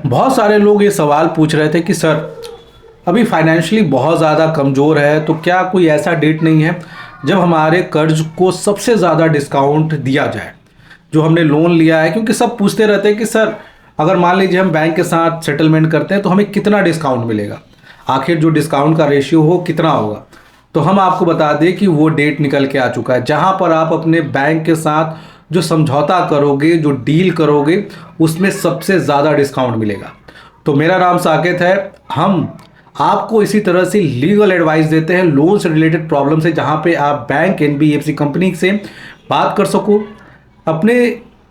बहुत सारे लोग ये सवाल पूछ रहे थे कि सर अभी फाइनेंशियली बहुत ज़्यादा कमज़ोर है, तो क्या कोई ऐसा डेट नहीं है जब हमारे कर्ज को सबसे ज़्यादा डिस्काउंट दिया जाए जो हमने लोन लिया है। क्योंकि सब पूछते रहते हैं कि सर अगर मान लीजिए हम बैंक के साथ सेटलमेंट करते हैं तो हमें कितना डिस्काउंट मिलेगा, आखिर जो डिस्काउंट का रेशियो हो कितना होगा। तो हम आपको बता दें कि वो डेट निकल के आ चुका है जहाँ पर आप अपने बैंक के साथ जो समझौता करोगे, जो डील करोगे, उसमें सबसे ज़्यादा डिस्काउंट मिलेगा। तो मेरा नाम साकेत है। हम आपको इसी तरह से लीगल एडवाइस देते हैं लोन से रिलेटेड प्रॉब्लम से, जहाँ पे आप बैंक एनबीएफसी कंपनी से बात कर सको, अपने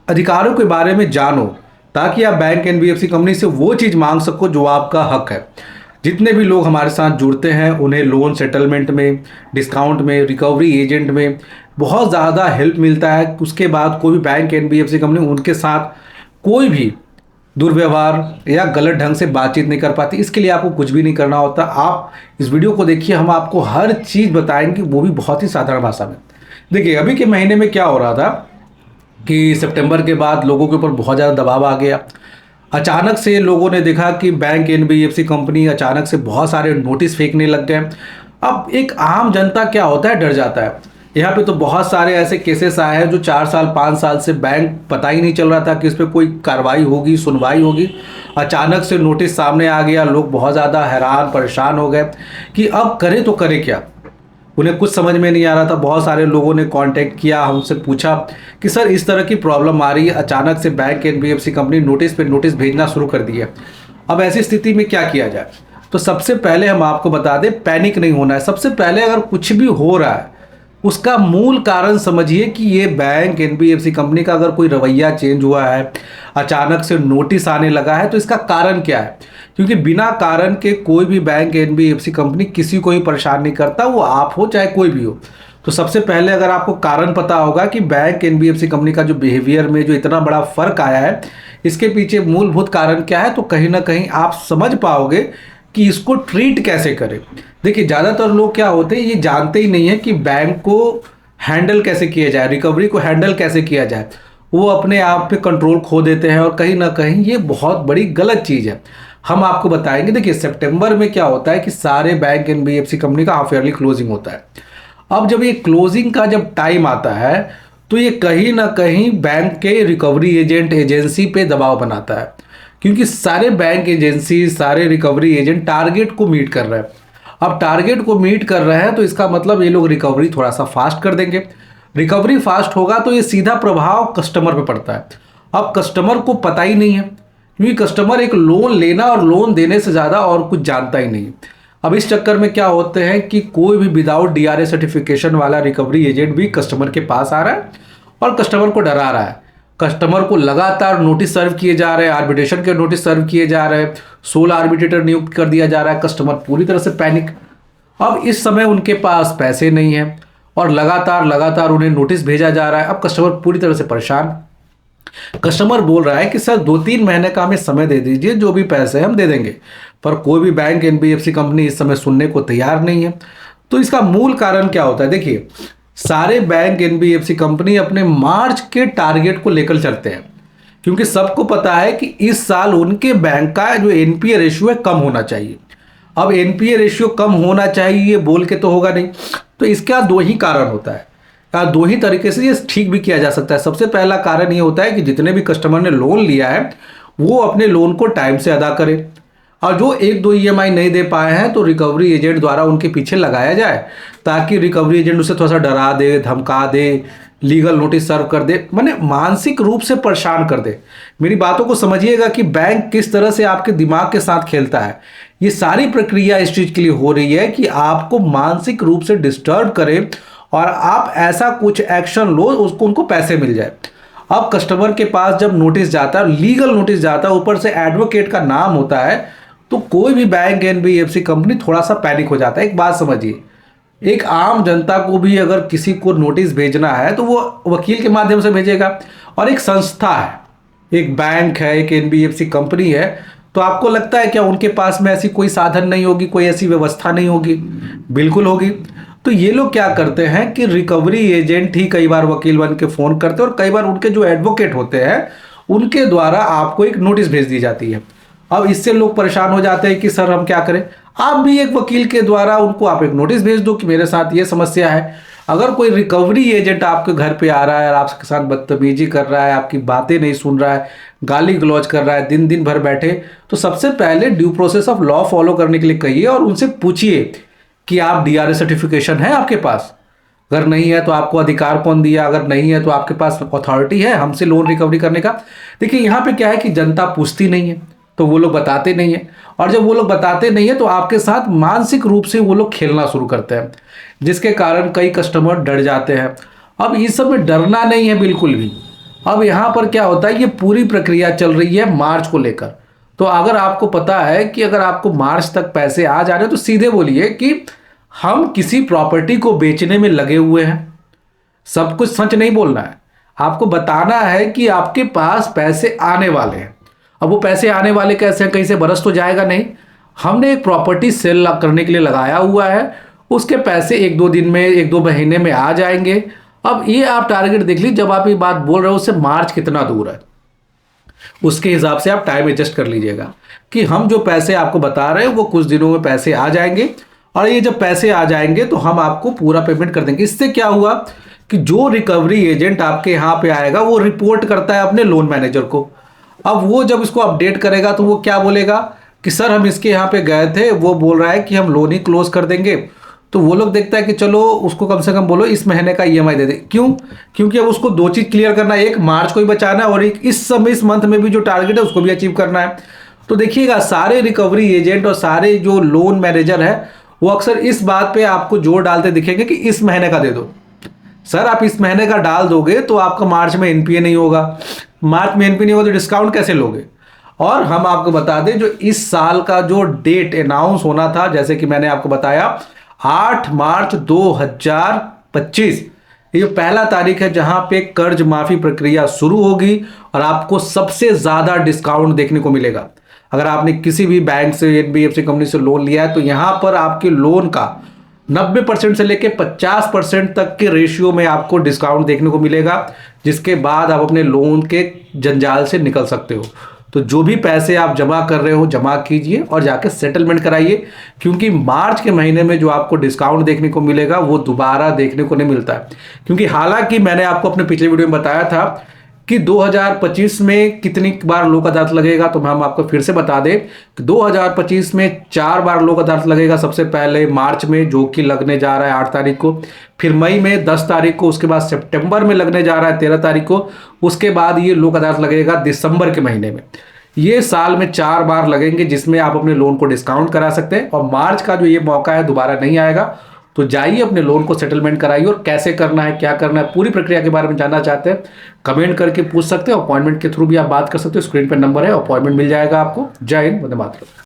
अधिकारों के बारे में जानो, ताकि आप बैंक एनबीएफसी कंपनी से वो चीज़ मांग सको जो आपका हक है। जितने भी लोग हमारे साथ जुड़ते हैं उन्हें लोन सेटलमेंट में, डिस्काउंट में, रिकवरी एजेंट में बहुत ज़्यादा हेल्प मिलता है। उसके बाद कोई भी बैंक एनबीएफसी कंपनी उनके साथ कोई भी दुर्व्यवहार या गलत ढंग से बातचीत नहीं कर पाती। इसके लिए आपको कुछ भी नहीं करना होता। आप इस वीडियो को देखिए, हम आपको हर चीज़ बताएंगे, वो भी बहुत ही साधारण भाषा में। देखिए अभी के महीने में क्या हो रहा था कि सितंबर के बाद लोगों के ऊपर बहुत ज़्यादा दबाव आ गया। अचानक से लोगों ने देखा कि बैंक एनबीएफसी कंपनी अचानक से बहुत सारे नोटिस फेंकने लग गए। अब एक आम जनता क्या होता है, डर जाता है। यहाँ पे तो बहुत सारे ऐसे केसेस आए हैं जो 4 साल 5 साल से बैंक पता ही नहीं चल रहा था कि इस पर कोई कार्रवाई होगी, सुनवाई होगी। अचानक से नोटिस सामने आ गया, लोग बहुत ज़्यादा हैरान परेशान हो गए कि अब करें तो करें क्या। उन्हें कुछ समझ में नहीं आ रहा था। बहुत सारे लोगों ने कांटेक्ट किया, हमसे पूछा कि सर इस तरह की प्रॉब्लम आ रही है, अचानक से बैंक एनबीएफसी कंपनी नोटिस पे नोटिस भेजना शुरू कर दी है, अब ऐसी स्थिति में क्या किया जाए। तो सबसे पहले हम आपको बता दें, पैनिक नहीं होना है। सबसे पहले अगर कुछ भी हो रहा है उसका मूल कारण समझिए कि ये बैंक एनबीएफसी कंपनी का अगर कोई रवैया चेंज हुआ है, अचानक से नोटिस आने लगा है, तो इसका कारण क्या है। क्योंकि बिना कारण के कोई भी बैंक एनबीएफसी कंपनी किसी को ही परेशान नहीं करता, वो आप हो चाहे कोई भी हो। तो सबसे पहले अगर आपको कारण पता होगा कि बैंक एनबीएफसी कंपनी का जो बिहेवियर में जो इतना बड़ा फर्क आया है, इसके पीछे मूलभूत कारण क्या है, तो कहीं ना कहीं आप समझ पाओगे कि इसको ट्रीट कैसे करें। देखिए ज़्यादातर लोग क्या होते हैं, ये जानते ही नहीं है कि बैंक को हैंडल कैसे किया जाए, रिकवरी को हैंडल कैसे किया जाए। वो अपने आप पे कंट्रोल खो देते हैं और कहीं ना कहीं ये बहुत बड़ी गलत चीज़ है। हम आपको बताएंगे। देखिए सितंबर में क्या होता है कि सारे बैंक एनबीएफसी कंपनी का हाफ ईयरली क्लोजिंग होता है। अब जब ये क्लोजिंग का जब टाइम आता है तो ये कहीं ना कहीं बैंक के रिकवरी एजेंट एजेंसी पे दबाव बनाता है, क्योंकि सारे बैंक एजेंसी, सारे रिकवरी एजेंट टारगेट को मीट कर रहे हैं। अब टारगेट को मीट कर रहे हैं तो इसका मतलब ये लोग रिकवरी थोड़ा सा फास्ट कर देंगे। रिकवरी फास्ट होगा तो ये सीधा प्रभाव कस्टमर पे पड़ता है। अब कस्टमर को पता ही नहीं है, क्योंकि कस्टमर एक लोन लेना और लोन देने से ज़्यादा और कुछ जानता ही नहीं। अब इस चक्कर में क्या होते हैं कि कोई भी विदाउट डीआरए सर्टिफिकेशन वाला रिकवरी एजेंट भी कस्टमर के पास आ रहा है और कस्टमर को डरा रहा है। कस्टमर को लगातार नोटिस सर्व किए जा रहे हैं, आर्बिट्रेशन के नोटिस सर्व किए जा रहे हैं, सोल आर्बिट्रेटर नियुक्त कर दिया जा रहा है। कस्टमर पूरी तरह से पैनिक। अब इस समय उनके पास पैसे नहीं है और लगातार उन्हें नोटिस भेजा जा रहा है। अब कस्टमर पूरी तरह से परेशान। कस्टमर बोल रहा है कि सर 2-3 महीने का हमें समय दे दीजिए, जो भी पैसे हम दे देंगे। पर कोई भी बैंक एनबीएफसी कंपनी इस समय सुनने को तैयार नहीं है। तो इसका मूल कारण क्या होता है। देखिए सारे बैंक एनबीएफसी कंपनी अपने मार्च के टारगेट को लेकर चलते हैं, क्योंकि सबको पता है कि इस साल उनके बैंक का जो एनपीए रेशियो है कम होना चाहिए। अब एनपीए रेशियो कम होना चाहिए ये बोल के तो होगा नहीं। तो इसका 2 ही कारण होता है, 2 ही तरीके से ये ठीक भी किया जा सकता है। सबसे पहला कारण ये होता है कि जितने भी कस्टमर ने लोन लिया है वो अपने लोन को टाइम से अदा करें, और जो 1-2 ईएमआई नहीं दे पाए हैं तो रिकवरी एजेंट द्वारा उनके पीछे लगाया जाए, ताकि रिकवरी एजेंट उसे थोड़ा सा डरा दे, धमका दे, लीगल नोटिस सर्व कर दे, माने मानसिक रूप से परेशान कर दे। मेरी बातों को समझिएगा कि बैंक किस तरह से आपके दिमाग के साथ खेलता है। ये सारी प्रक्रिया इस चीज़ के लिए हो रही है कि आपको मानसिक रूप से डिस्टर्ब करे और आप ऐसा कुछ एक्शन लो उसको उनको पैसे मिल जाए। अब कस्टमर के पास जब नोटिस जाता है, लीगल नोटिस जाता है, ऊपर से एडवोकेट का नाम होता है, तो कोई भी बैंक एनबीएफसी कंपनी थोड़ा सा पैनिक हो जाता है। एक बात समझिए, एक आम जनता को भी अगर किसी को नोटिस भेजना है तो वो वकील के माध्यम से भेजेगा, और एक संस्था है, एक बैंक है, एक एनबीएफसी कंपनी है, तो आपको लगता है क्या उनके पास में ऐसी कोई साधन नहीं होगी, कोई ऐसी व्यवस्था नहीं होगी? बिल्कुल होगी। तो ये लोग क्या करते हैं कि रिकवरी एजेंट ही कई बार वकील बन के फ़ोन करते हैं, और कई बार उनके जो एडवोकेट होते हैं उनके द्वारा आपको एक नोटिस भेज दी जाती है। अब इससे लोग परेशान हो जाते हैं कि सर हम क्या करें। आप भी एक वकील के द्वारा उनको आप एक नोटिस भेज दो कि मेरे साथ ये समस्या है। अगर कोई रिकवरी एजेंट आपके घर पे आ रहा है और आपके साथ बदतमीजी कर रहा है, आपकी बातें नहीं सुन रहा है, गाली गलौज कर रहा है दिन दिन भर बैठे, तो सबसे पहले due process of law follow करने के लिए कहिए और उनसे पूछिए कि आप डीआरए सर्टिफिकेशन है आपके पास। अगर नहीं है तो आपको अधिकार कौन दिया, अगर नहीं है तो आपके पास अथॉरिटी है हमसे लोन रिकवरी करने का। देखिए यहाँ पे क्या है कि जनता पूछती नहीं है तो वो लोग बताते नहीं है, और जब वो लोग बताते नहीं है तो आपके साथ मानसिक रूप से वो लोग खेलना शुरू करते हैं, जिसके कारण कई कस्टमर डर जाते हैं। अब इस सब में डरना नहीं है बिल्कुल भी। अब यहाँ पर क्या होता है, ये पूरी प्रक्रिया चल रही है मार्च को लेकर। तो अगर आपको पता है कि अगर आपको मार्च तक पैसे आ जा रहे हैं तो सीधे बोलिए कि हम किसी प्रॉपर्टी को बेचने में लगे हुए हैं। सब कुछ सच नहीं बोलना है, आपको बताना है कि आपके पास पैसे आने वाले हैं। अब वो पैसे आने वाले कैसे हैं, कहीं से बरस तो जाएगा नहीं। हमने एक प्रॉपर्टी सेल करने के लिए लगाया हुआ है, उसके पैसे एक दो दिन में, एक दो महीने में आ जाएंगे। अब ये आप टारगेट देख लीजिए, जब आप ये बात बोल रहे हो उससे मार्च कितना दूर है, उसके हिसाब से आप टाइम एडजस्ट कर लीजिएगा कि हम जो पैसे आपको बता रहे हैं वो कुछ दिनों में पैसे आ जाएंगे, और ये जब पैसे आ जाएंगे तो हम आपको पूरा पेमेंट कर देंगे। इससे क्या हुआ कि जो रिकवरी एजेंट आपके यहाँ पे आएगा वो रिपोर्ट करता है अपने लोन मैनेजर को। अब वो जब इसको अपडेट करेगा तो वो क्या बोलेगा कि सर हम इसके यहाँ पे गए थे, वो बोल रहा है कि हम लोन ही क्लोज कर देंगे। तो वो लोग देखता है कि चलो उसको कम से कम बोलो इस महीने का ईएमआई दे दे। क्यों? क्योंकि अब उसको दो चीज़ क्लियर करना है, एक मार्च को ही बचाना है और एक इस समय इस मंथ में भी जो टारगेट है उसको भी अचीव करना है। तो देखिएगा सारे रिकवरी एजेंट और सारे जो लोन मैनेजर है वो अक्सर इस बात पे आपको जोर डालते दिखेंगे कि इस महीने का दे दो। सर आप इस महीने का डाल दोगे तो आपका मार्च में एनपीए नहीं होगा, मार्च में एनपीए नहीं होगा तो डिस्काउंट कैसे लोगे। और हम आपको बता दें जो इस साल का जो डेट अनाउंस होना था, जैसे कि मैंने आपको बताया 8 मार्च 2025, ये पहला तारीख है जहां पे कर्ज माफी प्रक्रिया शुरू होगी और आपको सबसे ज्यादा डिस्काउंट देखने को मिलेगा। अगर आपने किसी भी बैंक से, एनबीएफसी कंपनी से लोन लिया है तो यहां पर आपके लोन का 90% से लेके 50% तक के रेशियो में आपको डिस्काउंट देखने को मिलेगा, जिसके बाद आप अपने लोन के जंजाल से निकल सकते हो। तो जो भी पैसे आप जमा कर रहे हो जमा कीजिए और जाके सेटलमेंट कराइए, क्योंकि मार्च के महीने में जो आपको डिस्काउंट देखने को मिलेगा वो दोबारा देखने को नहीं मिलता है। क्योंकि हालांकि मैंने आपको अपने पिछले वीडियो में बताया था कि 2025 में कितनी बार लोक अदालत लगेगा, तो हम आपको फिर से बता दें कि 2025 में 4 बार लोक अदालत लगेगा। सबसे पहले मार्च में जो कि लगने जा रहा है 8 तारीख को, फिर मई में 10 तारीख को, उसके बाद सितंबर में लगने जा रहा है 13 तारीख को, उसके बाद ये लोक अदालत लगेगा दिसंबर के महीने में। ये साल में 4 बार लगेंगे जिसमें आप अपने लोन को डिस्काउंट करा सकते हैं, और मार्च का जो ये मौका है दोबारा नहीं आएगा। तो जाइए अपने लोन को सेटलमेंट कराइए, और कैसे करना है क्या करना है पूरी प्रक्रिया के बारे में जानना चाहते हैं कमेंट करके पूछ सकते हैं। अपॉइंटमेंट के थ्रू भी आप बात कर सकते हो, स्क्रीन पर नंबर है, अपॉइंटमेंट मिल जाएगा आपको। जय हिंद, वंदे मातरम।